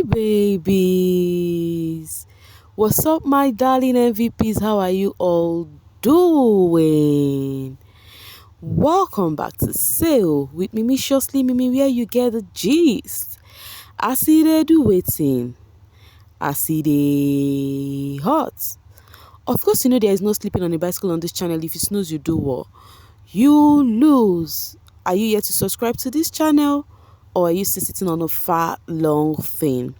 Hi, babies. What's up, my darling MVPs? How are you all doing? Welcome back to Sail with Mimiciously Mimi, where you get the gist. I see they do waiting. I see they hot. Of course, you know there is no sleeping on a bicycle on this channel. If you snooze, you do what? You lose. Are you yet to subscribe to this channel? Or are you still sitting on a far long thing?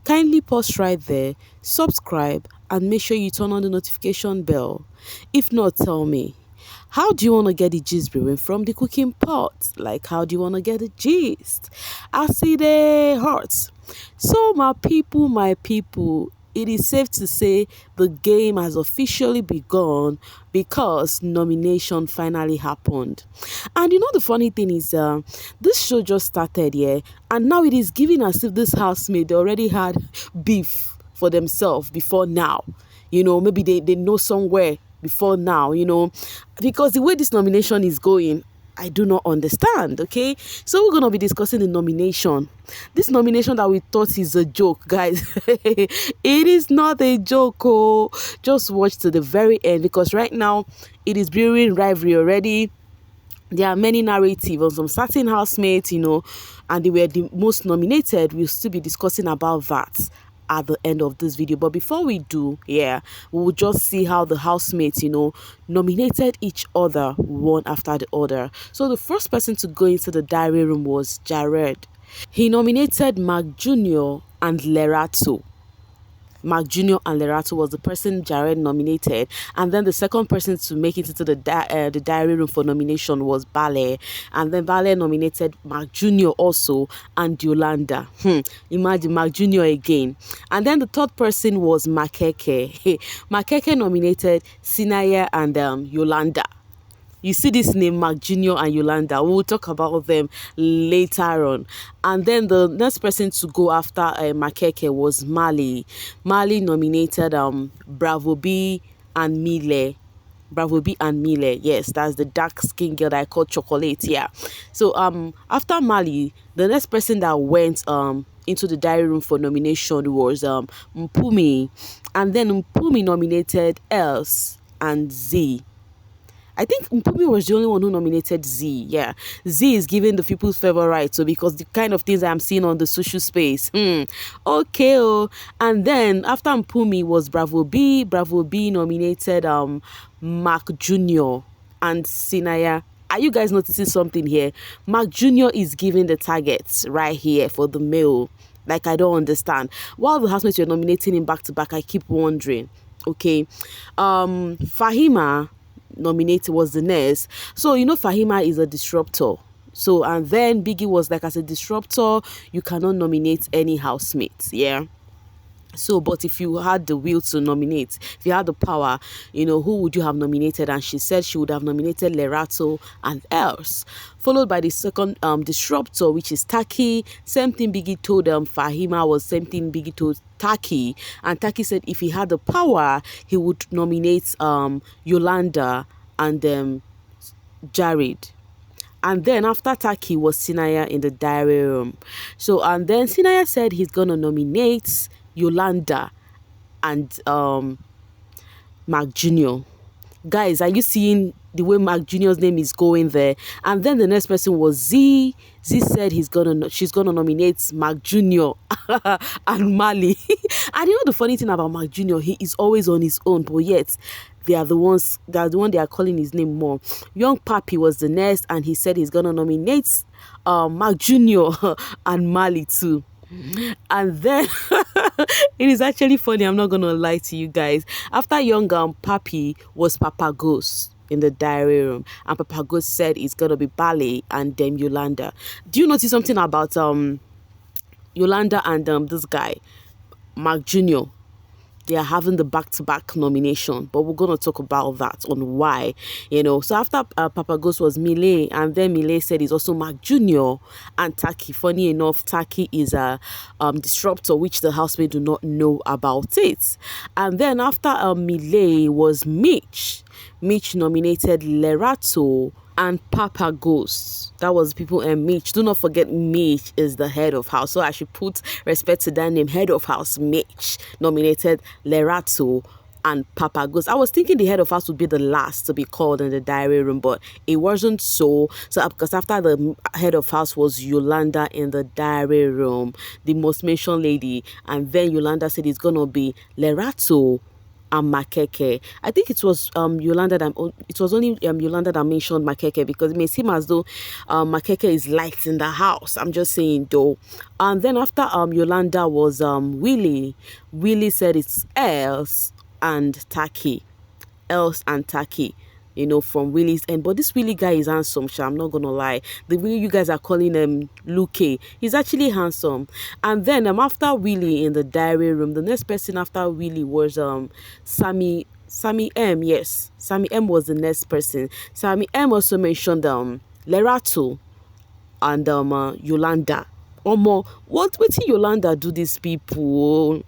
Kindly pause right there, subscribe, and make sure you turn on the notification bell. If not, tell me, how do you want to get the gist brewing from the cooking pot? Like, how do you want to get the gist? I see the hearts. So, my people, it is safe to say the game has officially begun because nomination finally happened. And you know the funny thing is, this show just started, yeah, and now it is giving as if this housemate already had beef for themselves before now. You know, maybe they know somewhere before now, you know, because the way this nomination is going, I do not understand. Okay, so we're gonna be discussing the nomination. This nomination that we thought is a joke, guys. It is not a joke. Oh, just watch to the very end because right now it is brewing rivalry already. There are many narratives on some certain housemates, you know, and they were the most nominated. We'll still be discussing about that at the end of this video. But before we do, yeah, we will just see how the housemates, you know, nominated each other one after the other. So the first person to go into the diary room was Jared. He nominated Mark Jr. and Lerato. Mark Jr. and Lerato was the person Jared nominated, and then the second person to make it into the diary room for nomination was Bale, and then Bale nominated Mark Jr. also and Yolanda. Imagine Mark Jr. again, and then the third person was Makeke. Makeke nominated Sinaya and Yolanda. You see this name, Mark Jr. and Yolanda. We will talk about them later on. And then the next person to go after Makeke was Mali. Mali nominated Bravo B and Mile. Bravo B and Mile. Yes, that's the dark skin girl that I call Chocolate. Yeah. So after Mali, the next person that went into the diary room for nomination was Mpumi. And then Mpumi nominated Els and Z. I think Mpumi was the only one who nominated Z. Yeah, Z is giving the people's favor right. So because the kind of things I'm seeing on the social space. Okay. Oh, and then after Mpumi was Bravo B. Bravo B nominated Mark Jr. and Sinaya. Are you guys noticing something here? Mark Jr. is giving the targets right here for the male. Like, I don't understand. While the housemates were nominating him back to back, I keep wondering. Okay, Fahima nominated was the next. So you know Fahima is a disruptor. So and then Biggie was like, as a disruptor, you cannot nominate any housemates. Yeah. So, but if you had the will to nominate, if you had the power, you know, who would you have nominated? And she said she would have nominated Lerato and Els, followed by the second disruptor, which is Taki. Same thing Biggie told Fahima was same thing Biggie told Taki. And Taki said if he had the power, he would nominate Yolanda and Jared. And then after Taki was Sinaya in the diary room. So, and then Sinaya said he's going to nominate Yolanda and Mark Jr. Guys, are you seeing the way Mark Jr.'s name is going there? And then the next person was Z. Z said she's gonna nominate Mark Jr. and Mali. And you know the funny thing about Mark Jr., he is always on his own, but yet they are the one they are calling his name more. Young Papi was the next, and he said he's gonna nominate Mark Jr. and Mali too. And then it is actually funny, I'm not gonna lie to you guys. After Young Papi was Papa Ghost in the diary room, and Papa Ghost said it's gonna be Bale and then Yolanda. Do you notice something about Yolanda and this guy Mark Jr.? They are having the back-to-back nomination, but we're going to talk about that on why, you know. So after Papa Ghost was Mile, and then Mile said it's also Mark Jr. and Taki. Funny enough, Taki is a disruptor, which the housemates do not know about it. And then after Mile was Mitch. Mitch nominated Lerato and Papa Ghost. That was people and Mitch. Do not forget Mitch is the head of house. So I should put respect to that name. Head of house Mitch nominated Lerato and Papa Ghost. I was thinking the head of house would be the last to be called in the diary room, but it wasn't so. So because after the head of house was Yolanda in the diary room, the most mentioned lady, and then Yolanda said it's gonna be Lerato and Makeke. I think it was Yolanda that it was only Yolanda that mentioned Makeke, because it may seem as though Makeke is liked in the house. I'm just saying though. And then after Yolanda was Willie. Willie said it's else and Taki. Else and Taki, from Willie's end. But this Willie guy is handsome, I'm not gonna lie. The way you guys are calling him Luke, he's actually handsome. And then after Willie in the diary room, the next person after Willie was Sammy M. Yes, Sammy M was the next person. Sammy M also mentioned Lerato and Yolanda. What did Yolanda do these people?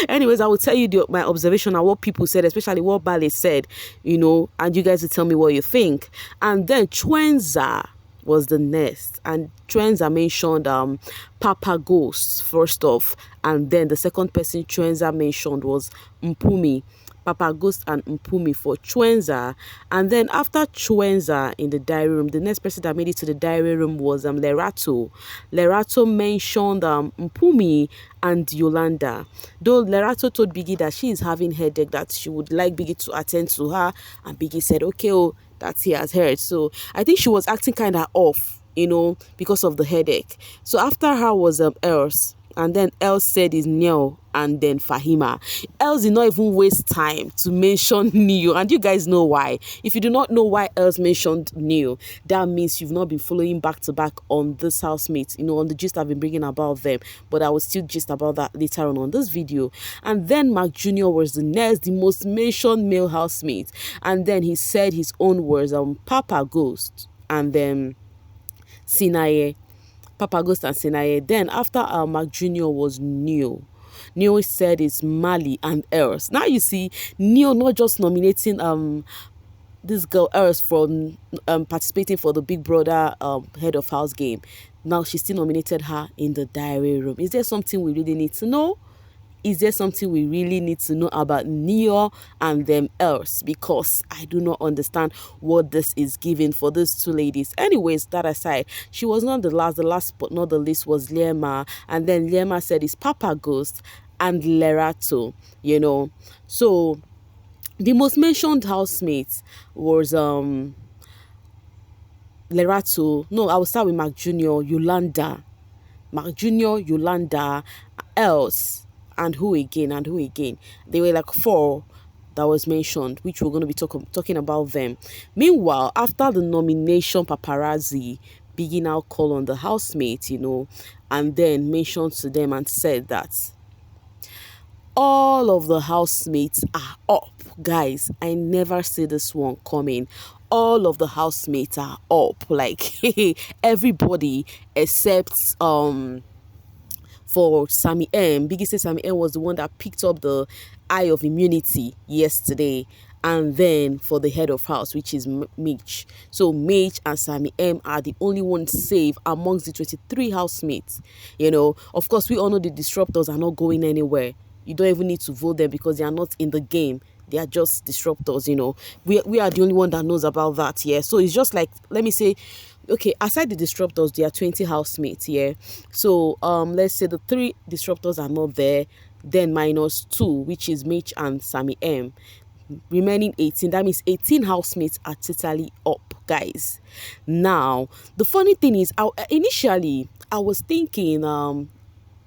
Anyways, I will tell you my observation on what people said, especially what Bale said, and you guys will tell me what you think. And then Chwenza was the next, and Chwenza mentioned Papa Ghost first off, and then the second person Chwenza mentioned was Mpumi. Papa Ghost and Mpumi for Chwenza. And then after Chwenza in the diary room, the next person that made it to the diary room was Lerato. Lerato mentioned Mpumi and Yolanda. Though Lerato told Biggie that she is having headache, that she would like Biggie to attend to her, and Biggie said, okay, oh, that he has heard. So I think she was acting kind of off, because of the headache. So after her was Else. And then Els said is Neo, and then Fahima. Els did not even waste time to mention Neo, and you guys know why. If you do not know why Els mentioned Neo, that means you've not been following back to back on this housemate, on the gist I've been bringing about them. But I will still gist about that later on this video. And then Mark Jr. was the next, the most mentioned male housemate, and then he said his own words, Papa Ghost, and then Sinaye. Papa Ghost and Sinaye. Then after Mark Jr. was Neo. Neo said it's Mali and Earth. Now you see Neo not just nominating this girl Earth from participating for the Big Brother head of house game. Now she still nominated her in the diary room. Is there something we really need to know? Is there something we really need to know about Neo and them else? Because I do not understand what this is giving for these two ladies. Anyways, that aside, she was not the last. The last but not the least was Lema. And then Lema said it's Papa Ghost and Lerato, So the most mentioned housemate was Lerato. No, I will start with Mark Jr., Yolanda. Mark Jr., Yolanda, else. And who again? They were like 4 that was mentioned, which we're going to be talking about them. Meanwhile, after the nomination, paparazzi Biggie now called on the housemate, and then mentioned to them and said that all of the housemates are up. Guys, I never see this one coming. All of the housemates are up. Like, everybody except for Sammy M. Biggie said Sammy M was the one that picked up the eye of immunity yesterday. And then for the head of house, which is Mitch. So Mitch and Sammy M are the only ones safe amongst the 23 housemates. Of course, we all know the disruptors are not going anywhere. You don't even need to vote them because they are not in the game. They are just disruptors, We are the only one that knows about that, yeah. So it's just like, let me say, okay, aside the disruptors, there are 20 housemates, yeah. So let's say the 3 disruptors are not there, then minus 2, which is Mitch and Sammy M. Remaining 18, that means 18 housemates are totally up, guys. Now, the funny thing is, initially, I was thinking,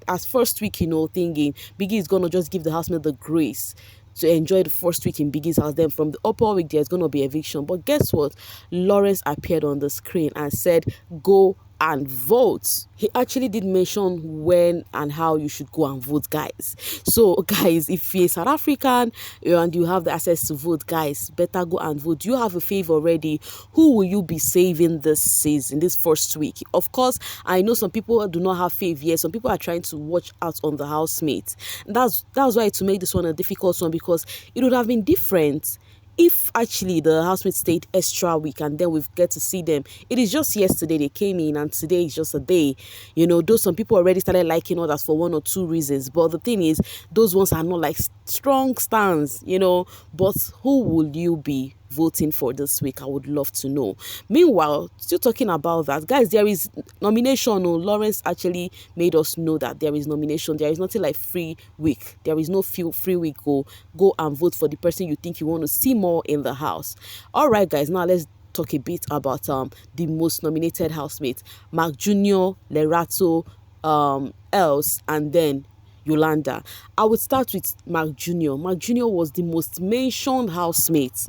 as first week, thinking Biggie is gonna just give the housemate the grace to enjoy the first week in Biggie's house. Then from the upper week, there's going to be eviction. But guess what? Lawrence appeared on the screen and said, go and vote. He actually did mention when and how you should go and vote, guys. So, guys, if you're South African and you have the access to vote, guys, better go and vote. You have a favor already. Who will you be saving this season, this first week? Of course, I know some people do not have faith yet. Some people are trying to watch out on the housemates. That's why to make this one a difficult one, because it would have been different if actually the housemates stayed extra week and then we get to see them, it is just yesterday they came in and today is just a day. Though some people already started liking others for one or two reasons, but the thing is, those ones are not like strong stands. But who will you be voting for this week? I would love to know. Meanwhile, still talking about that, guys, there is nomination. Oh, Lawrence actually made us know that there is nomination. There is nothing like free week. There is no free week. Go and vote for the person you think you want to see more in the house. All right, guys, now let's talk a bit about the most nominated housemates: Mark Jr., Lerato, Els, and then Yolanda. I would start with Mark Jr. Mark Jr. was the most mentioned housemate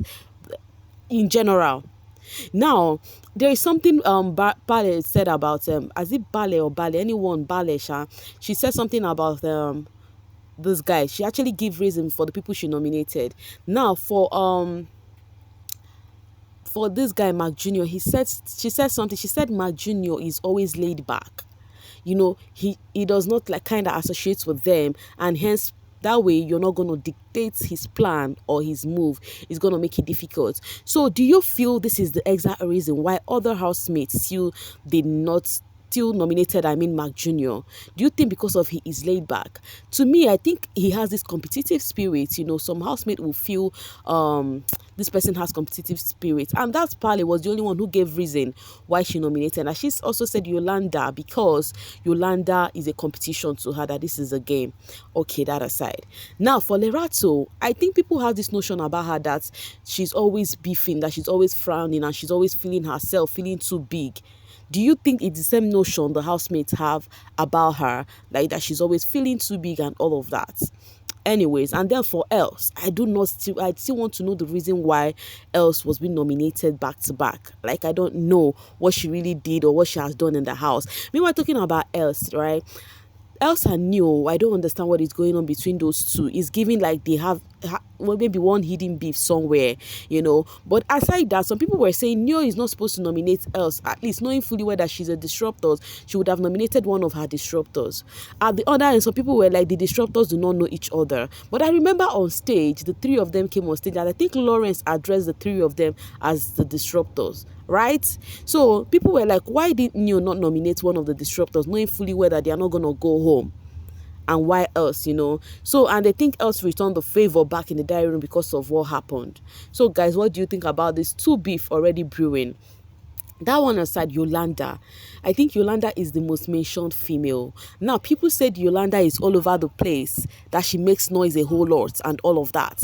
in general. Now, there is something Bale said about as it Bale or Bale, anyone Bale, she said something about this guy. She actually gave reason for the people she nominated. Now, for this guy Mark Jr., she said something. She said Mark Jr. is always laid back. He does not like kind of associate with them, and hence that way you're not going to dictate his plan or his move. It's going to make it difficult. So do you feel this is the exact reason why other housemates still nominated, Mark Jr.? Do you think because of he is laid back? To me, I think he has this competitive spirit. Some housemate will feel this person has competitive spirit, and that Pale was the only one who gave reason why she nominated. And she's also said Yolanda, because Yolanda is a competition to her, that this is a game. Okay, that aside. Now for Lerato, I think people have this notion about her that she's always beefing, that she's always frowning, and she's always feeling herself, feeling too big. Do you think it's the same notion the housemates have about her, like that she's always feeling too big and all of that? Anyways, and then for Els, I still want to know the reason why Els was being nominated back to back. Like, I don't know what she really did or what she has done in the house. Meanwhile, talking about Els, right? Elsa knew. I don't understand what is going on between those two. It's giving like they have well, maybe one hidden beef somewhere. But aside that, some people were saying Neo is not supposed to nominate Els, at least knowing fully well that she's a disruptor. She would have nominated one of her disruptors. At the other end, some people were like the disruptors do not know each other. But I remember on stage, the three of them came on stage, and I think Lawrence addressed the three of them as the disruptors. Right? So people were like, why did Neo not nominate one of the disruptors, knowing fully well that they are not going to go home? And why else, So, and they think else returned the favor back in the diary room because of what happened. So, guys, what do you think about this two beef already brewing? That one aside, Yolanda. I think Yolanda is the most mentioned female. Now, people said Yolanda is all over the place, that she makes noise a whole lot and all of that.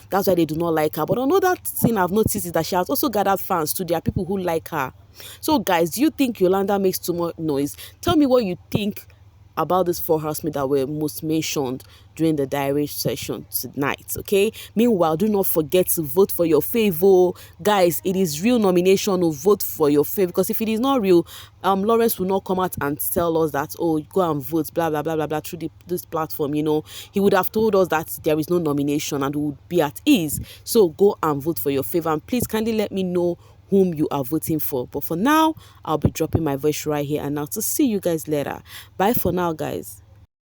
That's why they do not like her. But another thing I've noticed is that she has also gathered fans too. There are people who like her. So, guys, do you think Yolanda makes too much noise? Tell me what you think about these four housemates that were most mentioned during the diary session tonight. Okay, meanwhile, do not forget to vote for your favor, guys. It is real nomination. To vote for your favor, because if it is not real, Lawrence will not come out and tell us that, oh, go and vote, blah blah blah blah blah, through this platform. He would have told us that there is no nomination and we would be at ease. So go and vote for your favor, and please kindly let me know whom you are voting for. But for now, I'll be dropping my voice right here and now to see you guys later. Bye for now, guys.